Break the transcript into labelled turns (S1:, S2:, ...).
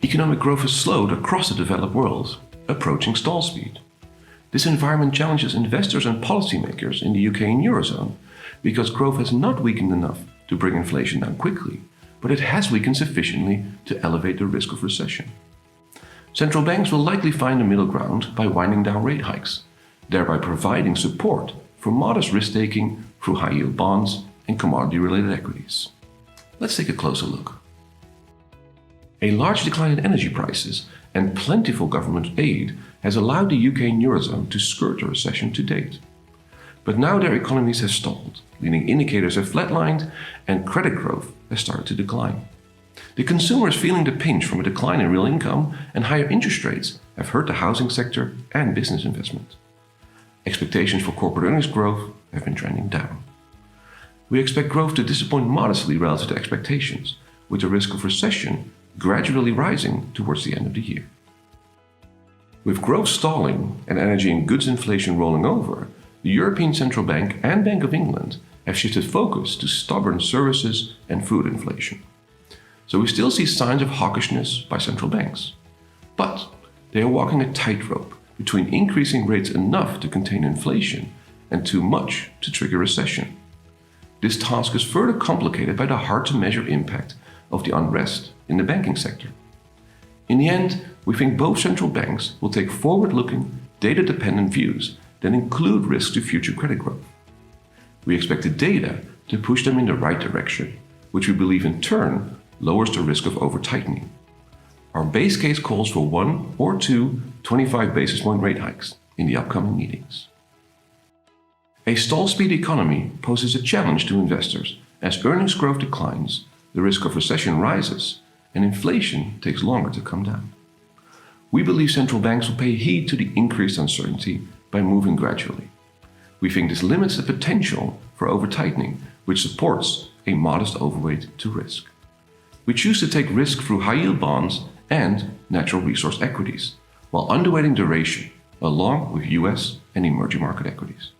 S1: Economic growth has slowed across the developed world, approaching stall speed. This environment challenges investors and policymakers in the UK and Eurozone because growth has not weakened enough to bring inflation down quickly, but it has weakened sufficiently to elevate the risk of recession. Central banks will likely find a middle ground by winding down rate hikes, thereby providing support for modest risk-taking through high-yield bonds and commodity-related equities. Let's take a closer look. A large decline in energy prices and plentiful government aid has allowed the UK and Eurozone to skirt a recession to date. But now their economies have stalled, leading indicators have flatlined, and credit growth has started to decline. The consumer is feeling the pinch from a decline in real income, and higher interest rates have hurt the housing sector and business investment. Expectations for corporate earnings growth have been trending down. We expect growth to disappoint modestly relative to expectations, with the risk of recession gradually rising towards the end of the year. With growth stalling and energy and goods inflation rolling over, the European Central Bank and Bank of England have shifted focus to stubborn services and food inflation. So we still see signs of hawkishness by central banks. But they are walking a tightrope between increasing rates enough to contain inflation and too much to trigger recession. This task is further complicated by the hard-to-measure impact of the unrest in the banking sector. In the end, we think both central banks will take forward-looking, data-dependent views that include risks to future credit growth. We expect the data to push them in the right direction, which we believe in turn lowers the risk of over-tightening. Our base case calls for 1 or 2 25 basis point rate hikes in the upcoming meetings. A stall-speed economy poses a challenge to investors as earnings growth declines, the risk of recession rises, and inflation takes longer to come down. We believe central banks will pay heed to the increased uncertainty by moving gradually. We think this limits the potential for over-tightening, which supports a modest overweight to risk. We choose to take risk through high-yield bonds and natural resource equities, while underweighting duration, along with US and emerging market equities.